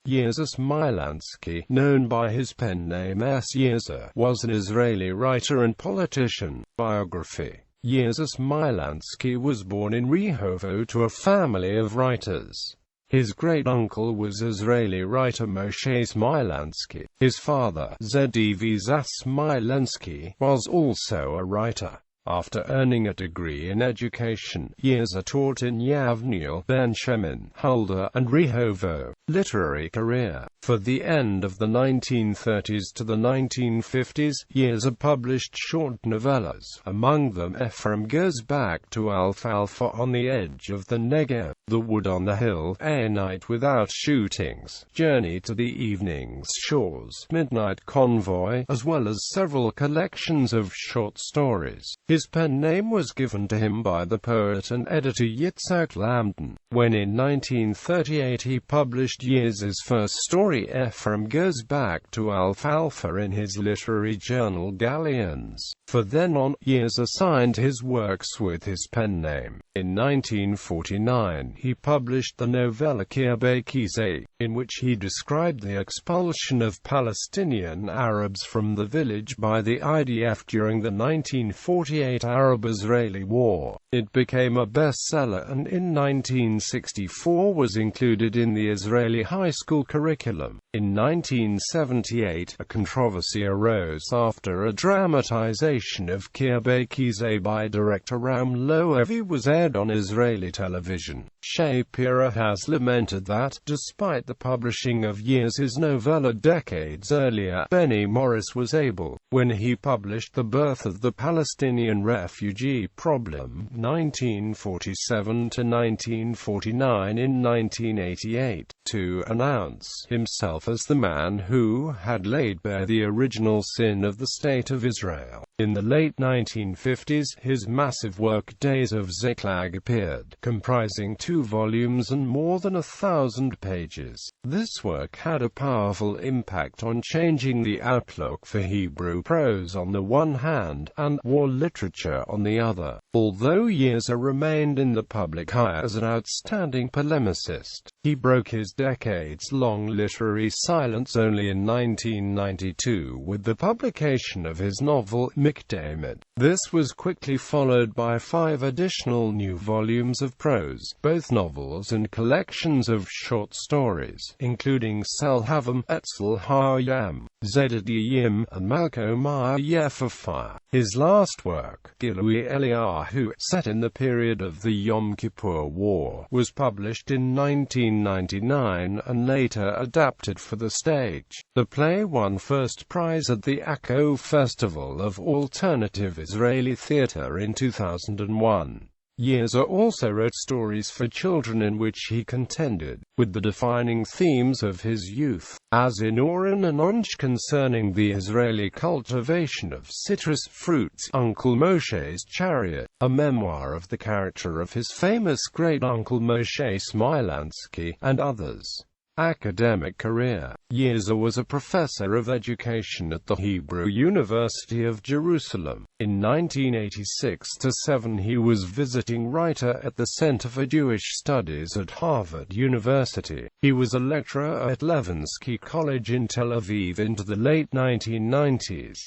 Yizhar Smilansky, known by his pen name S.Yizhar, was an Israeli writer and politician. Biography. Yizhar Smilansky was born in Rehovot to a family of writers. His great-uncle was Israeli writer Moshe Smilansky. His father, Yizhar Smilansky, was also a writer. After earning a degree in education, Yizhar taught in Yavnel, Ben Shemin, Hulda, and Rehovot. Literary career. For the end of the 1930s to the 1950s, Yizhar published short novellas. Among them Ephraim Goes Back to Alfalfa on the Edge of the Negev, The Wood on the Hill, A Night Without Shootings, Journey to the Evening's Shores, Midnight Convoy, as well as several collections of short stories. His pen name was given to him by the poet and editor Yitzhak Lamden. When in 1938 he published Yizhar's first story, Ephraim Goes Back to Alfalfa, in his literary journal Galleons. From then on, Yizhar signed his works with his pen name. In 1949, he published the novella Kirbei Kizeh, in which he described the expulsion of Palestinian Arabs from the village by the IDF during the 1948 Arab-Israeli War. It became a bestseller and in 1964 was included in the Israeli high school curriculum. In 1978, a controversy arose after a dramatization of Kirbei Kizeh by director Ram Loevi was aired on Israeli television. Shapira has lamented that, despite the publishing of Yizhar's novella decades earlier, Benny Morris was able, when he published The Birth of the Palestinian Refugee Problem, 1947 to 1949 in 1988, to announce himself as the man who had laid bare the original sin of the State of Israel. In the late 1950s, his massive work Days of Ziklag appeared, comprising 2 volumes and more than 1,000 pages. This work had a powerful impact on changing the outlook for Hebrew prose on the one hand, and war literature on the other. Although Yizhar remained in the public eye as an outstanding polemicist, he broke his decades-long literary silence only in 1992 with the publication of his novel Mikdamet. This was quickly followed by 5 additional new volumes of prose, both novels and collections of short stories, including Sel Havam, Etzel HaYam, Zedadiyim, and Malkom HaYefafah. His last work, Gilui Eliyahu, set in the period of the Yom Kippur War, was published in 1999 and later adapted for the stage. The play won first prize at the Akko Festival of Alternative Israeli Theatre in 2001. Yizhar also wrote stories for children in which he contended with the defining themes of his youth, as in Oren and Onch concerning the Israeli cultivation of citrus fruits, Uncle Moshe's Chariot, a memoir of the character of his famous great-uncle Moshe Smilansky, and others. Academic career. Yizhar was a professor of education at the Hebrew University of Jerusalem. In 1986–7 he was visiting writer at the Center for Jewish Studies at Harvard University. He was a lecturer at Levensky College in Tel Aviv into the late 1990s.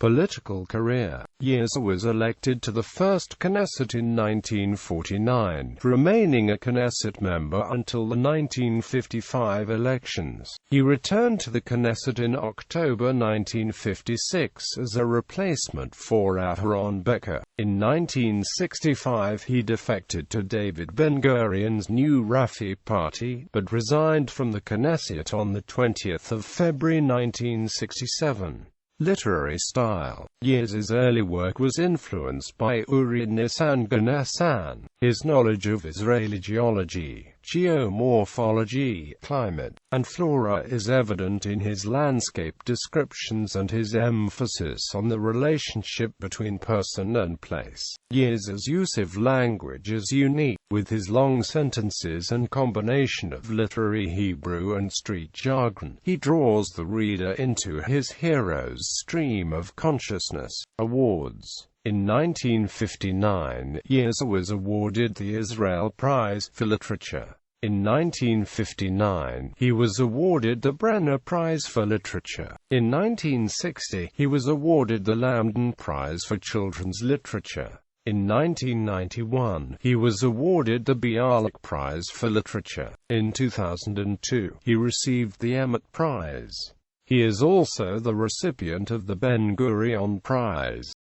Political career. Yizhar was elected to the first Knesset in 1949, remaining a Knesset member until the 1955 elections. He returned to the Knesset in October 1956 as a replacement for Aharon Becker. In 1965 he defected to David Ben-Gurion's new Rafi party, but resigned from the Knesset on 20 February 1967. Literary style. Yizhar's early work was influenced by Uri Nissan Ganessan. His knowledge of Israeli geology, geomorphology, climate, and flora is evident in his landscape descriptions and his emphasis on the relationship between person and place. Yizhar's use of language is unique, with his long sentences and combination of literary Hebrew and street jargon. He draws the reader into his hero's stream of consciousness. Awards. In 1959, Yizhar was awarded the Israel Prize for Literature. In 1959, he was awarded the BRAUNER Prize for Literature. In 1960, he was awarded the Lambden Prize for Children's Literature. In 1991, he was awarded the Bialik Prize for Literature. In 2002, he received the Emmett Prize. He is also the recipient of the Ben-Gurion Prize.